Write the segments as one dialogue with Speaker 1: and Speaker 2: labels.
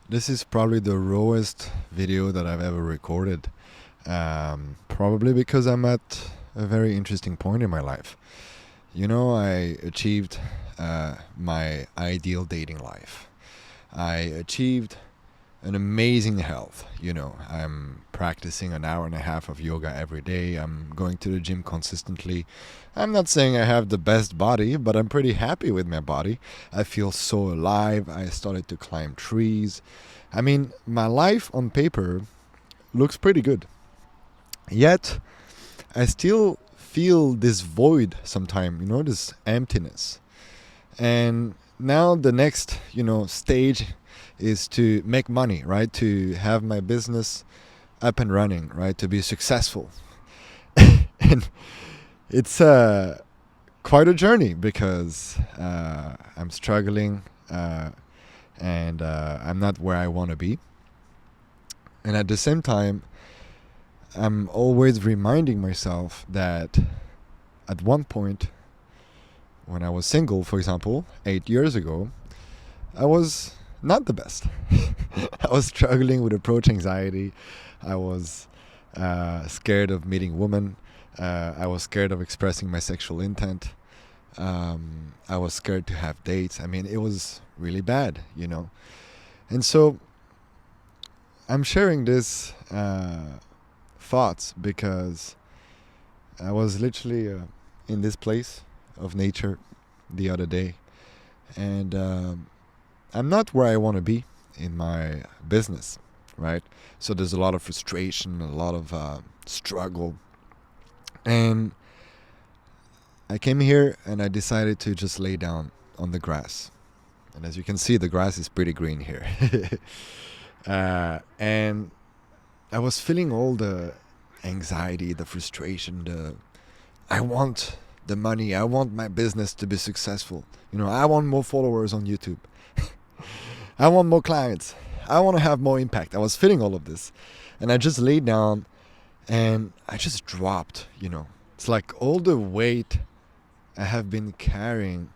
Speaker 1: This is probably the rawest video that I've ever recorded. Probably because I'm at a very interesting point in my life. I achieved my ideal dating life. I achieved an amazing health. I'm practicing an hour and a half of yoga every day. I'm going to the gym consistently. I'm not saying I have the best body, but I'm pretty happy with my body. I feel so alive. I started to climb trees. I mean, my life on paper looks pretty good. Yet, I still feel this void sometimes, this emptiness. And now the next, stage is to make money, right? To have my business up and running, right? To be successful. And it's quite a journey because I'm struggling and I'm not where I want to be. And at the same time, I'm always reminding myself that at one point, when I was single, for example, 8 years ago, I was not the best. I was struggling with approach anxiety. I was scared of meeting women. I was scared of expressing my sexual intent. I was scared to have dates. I mean, it was really bad, And so I'm sharing this thoughts because I was literally in this place of nature the other day, and I'm not where I want to be in my business, right? So there's a lot of frustration, a lot of struggle, and I came here and I decided to just lay down on the grass. And as you can see, the grass is pretty green here. And I was feeling all the anxiety, the frustration, I want the money, I want my business to be successful. I want more followers on YouTube. I want more clients. I want to have more impact. I was feeling all of this. And I just laid down and I just dropped. It's like all the weight I have been carrying,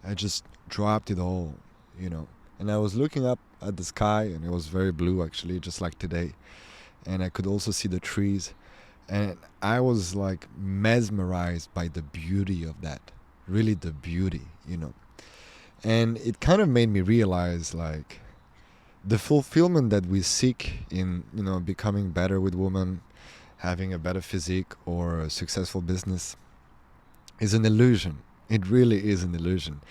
Speaker 1: I just dropped it all. And I was looking up at the sky and it was very blue actually, just like today. And I could also see the trees. And I was like mesmerized by the beauty of that. Really the beauty. And it kind of made me realize like the fulfillment that we seek in, becoming better with women, having a better physique or a successful business is an illusion. It really is an illusion.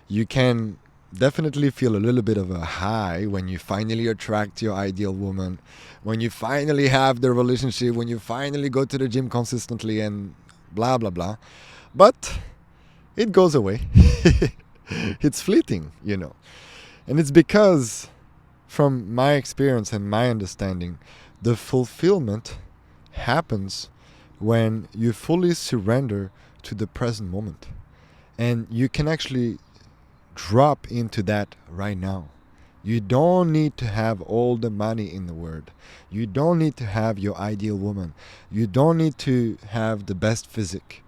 Speaker 1: You can definitely feel a little bit of a high when you finally attract your ideal woman, when you finally have the relationship, when you finally go to the gym consistently and blah, blah, blah. But it goes away. It's fleeting. And it's because, from my experience and my understanding, the fulfillment happens when you fully surrender to the present moment. And you can actually drop into that right now. You don't need to have all the money in the world. You don't need to have your ideal woman. You don't need to have the best physique.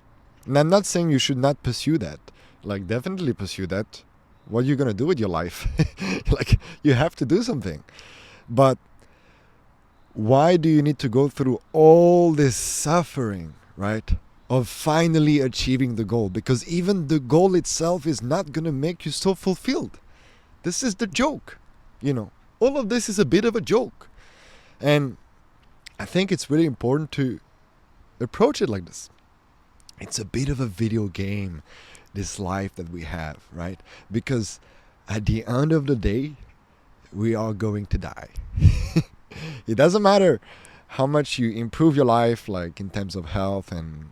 Speaker 1: And I'm not saying you should not pursue that. Like, definitely pursue that. What are you going to do with your life? Like, you have to do something. But why do you need to go through all this suffering, right? Of finally achieving the goal, because even the goal itself is not going to make you so fulfilled. This is the joke. All of this is a bit of a joke. And I think it's really important to approach it like this. It's a bit of a video game, this life that we have, right? Because at the end of the day, we are going to die. It doesn't matter how much you improve your life, like in terms of health and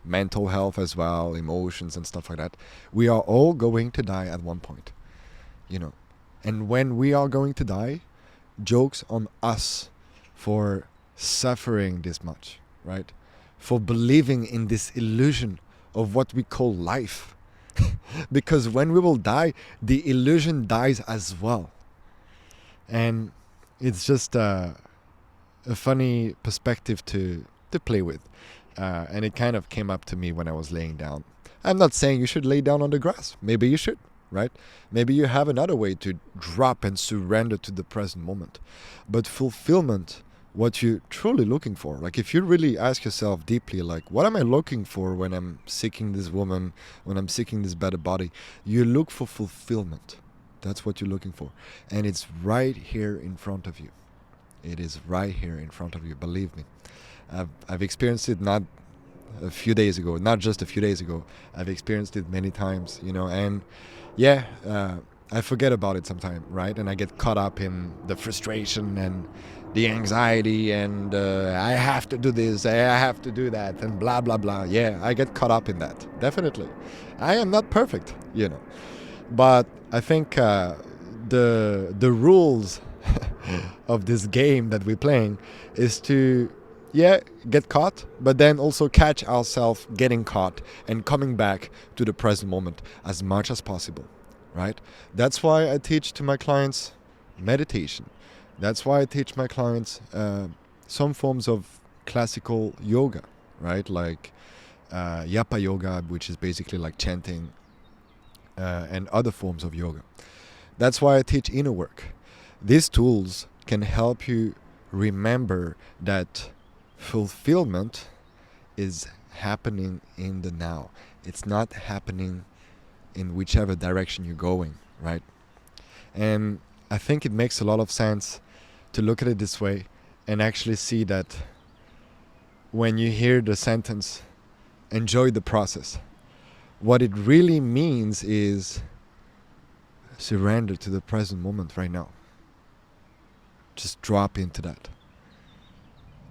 Speaker 1: mental health as well, emotions and stuff like that. We are all going to die at one point, And when we are going to die, joke's on us for suffering this much, right? For believing in this illusion of what we call life. Because when we will die, the illusion dies as well. And it's just a funny perspective to play with. And it kind of came up to me when I was laying down. I'm not saying you should lay down on the grass. Maybe you should, right? Maybe you have another way to drop and surrender to the present moment. But fulfillment, what you're truly looking for, like if you really ask yourself deeply, like, what am I looking for when I'm seeking this woman, when I'm seeking this better body? You look for fulfillment. That's what you're looking for. And it's right here in front of you. It is right here in front of you, believe me. I've experienced it not a few days ago, not just a few days ago. I've experienced it many times, and yeah, I forget about it sometimes, right? And I get caught up in the frustration and the anxiety and I have to do this, I have to do that, and blah, blah, blah. Yeah, I get caught up in that, definitely. I am not perfect, but I think the rules of this game that we're playing is to get caught, but then also catch ourselves getting caught and coming back to the present moment as much as possible, right? That's why I teach to my clients meditation. That's why I teach my clients some forms of classical yoga, right? Like Yapa yoga, which is basically like chanting, and other forms of yoga. That's why I teach inner work. These tools can help you remember that fulfillment is happening in the now. It's not happening in whichever direction you're going, right? And I think it makes a lot of sense to look at it this way and actually see that when you hear the sentence, enjoy the process, what it really means is surrender to the present moment right now. Just drop into that.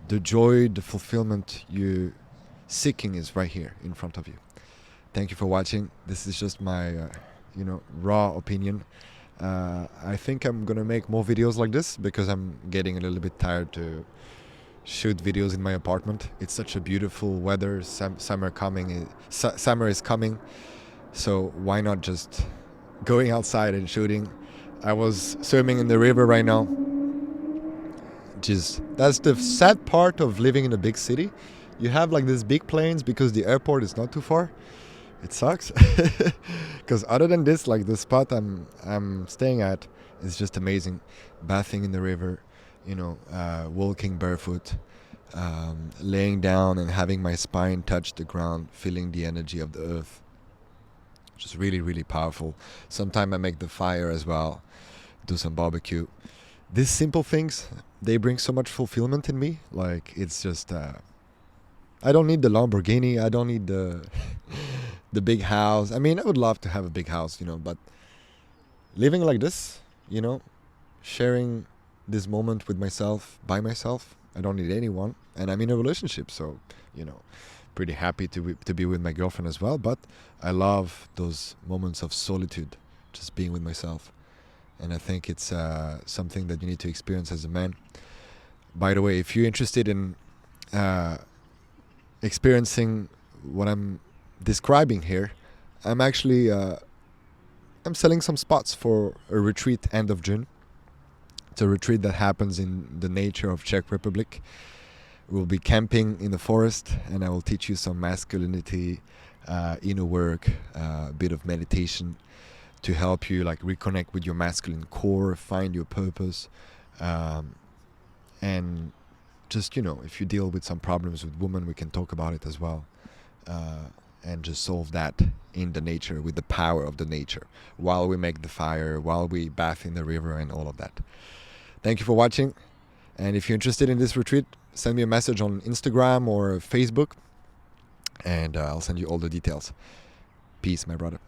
Speaker 1: The joy, the fulfillment you're seeking is right here in front of you. Thank you for watching. This is just my, raw opinion. I think I'm gonna make more videos like this because I'm getting a little bit tired to shoot videos in my apartment. It's such a beautiful weather. Summer is coming, so why not just going outside and shooting? I was swimming in the river right now. That's the sad part of living in a big city. You have like these big planes because the airport is not too far. It sucks because other than this, like the spot I'm staying at is just amazing. Bathing in the river, walking barefoot, laying down and having my spine touch the ground, feeling the energy of the earth. Just really, really powerful. Sometimes I make the fire as well, do some barbecue. These simple things, they bring so much fulfillment in me. Like, it's just, I don't need the Lamborghini. I don't need the big house. I mean, I would love to have a big house, but living like this, sharing this moment with myself, by myself, I don't need anyone. And I'm in a relationship, so, pretty happy to be with my girlfriend as well. But I love those moments of solitude, just being with myself. And I think it's something that you need to experience as a man. By the way, if you're interested in experiencing what I'm describing here, I'm actually I'm selling some spots for a retreat end of June. It's a retreat that happens in the nature of Czech Republic. We'll be camping in the forest, and I will teach you some masculinity, inner work, a bit of meditation, to help you like reconnect with your masculine core, find your purpose, and just, if you deal with some problems with women, we can talk about it as well, and just solve that in the nature, with the power of the nature, while we make the fire, while we bath in the river and all of that. Thank you for watching. And if you're interested in this retreat, send me a message on Instagram or Facebook, and I'll send you all the details. Peace, my brother.